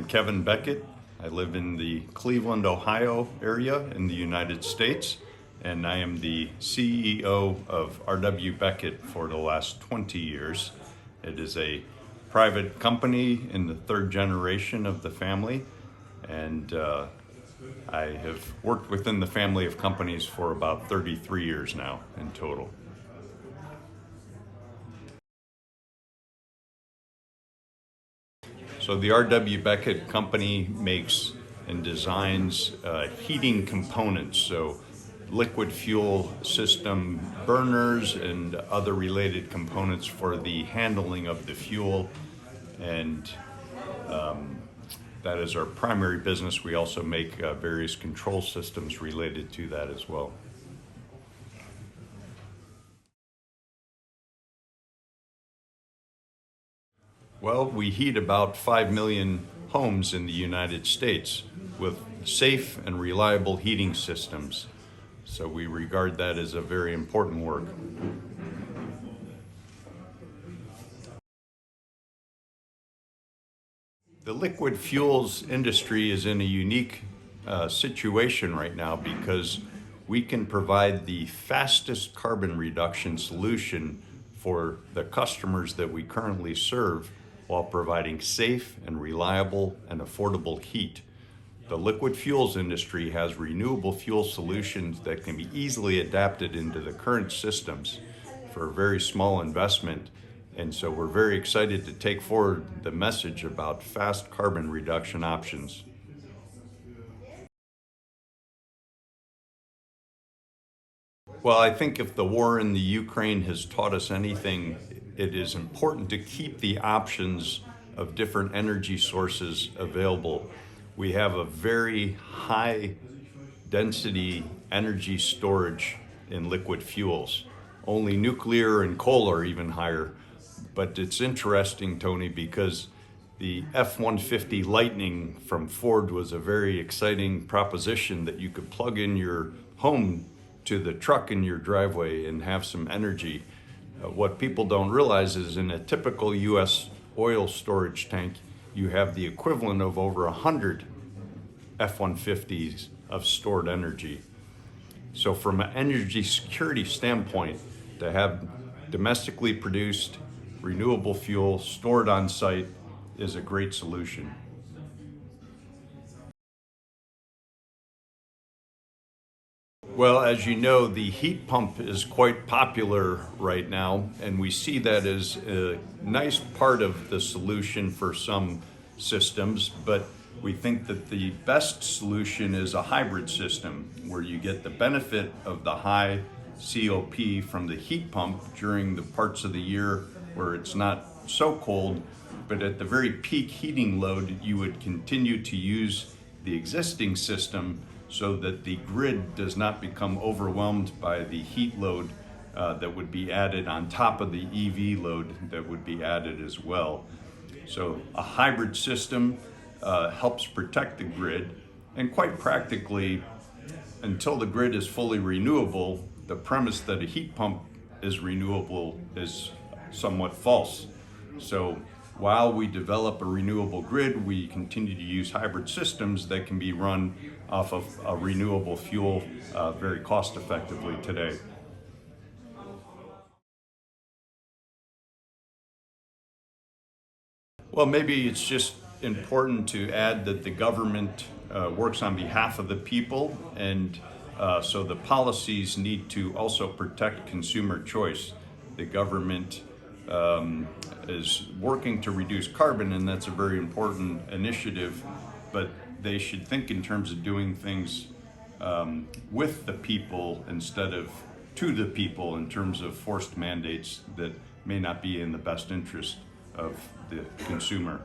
Kevin Beckett. I live in the Cleveland, Ohio area in the United States, and I am the CEO of R.W. Beckett for the last 20 years. It is a private company in the third generation of the family, and I have worked within the family of companies for about 33 years now in total. So the R.W. Beckett company makes and designs heating components, so liquid fuel system burners and other related components for the handling of the fuel, and that is our primary business. We also make various control systems related to that as well. Well, we heat about 5 million homes in the United States with safe and reliable heating systems. So we regard that as a very important work. The liquid fuels industry is in a unique situation right now because we can provide the fastest carbon reduction solution for the customers that we currently serve while providing safe and reliable and affordable heat. The liquid fuels industry has renewable fuel solutions that can be easily adapted into the current systems for a very small investment. And so we're very excited to take forward the message about fast carbon reduction options. Well, I think if the war in the Ukraine has taught us anything, it is important to keep the options of different energy sources available. We have a very high density energy storage in liquid fuels. Only nuclear and coal are even higher. But it's interesting, Tony, because the F-150 Lightning from Ford was a very exciting proposition that you could plug in your home to the truck in your driveway and have some energy. What people don't realize is in a typical U.S. oil storage tank, you have the equivalent of over 100 F-150s of stored energy. So from an energy security standpoint, to have domestically produced renewable fuel stored on site is a great solution. Well, as you know, the heat pump is quite popular right now, and we see that as a nice part of the solution for some systems, but we think that the best solution is a hybrid system where you get the benefit of the high COP from the heat pump during the parts of the year where it's not so cold, but at the very peak heating load, you would continue to use the existing system so that the grid does not become overwhelmed by the heat load that would be added on top of the EV load that would be added as well. So a hybrid system helps protect the grid, and quite practically, until the grid is fully renewable, the premise that a heat pump is renewable is somewhat false. So while we develop a renewable grid, we continue to use hybrid systems that can be run off of a renewable fuel very cost effectively today. Well, maybe it's just important to add that the government works on behalf of the people, and so the policies need to also protect consumer choice. The government is working to reduce carbon, and that's a very important initiative, but they should think in terms of doing things with the people instead of to the people in terms of forced mandates that may not be in the best interest of the consumer.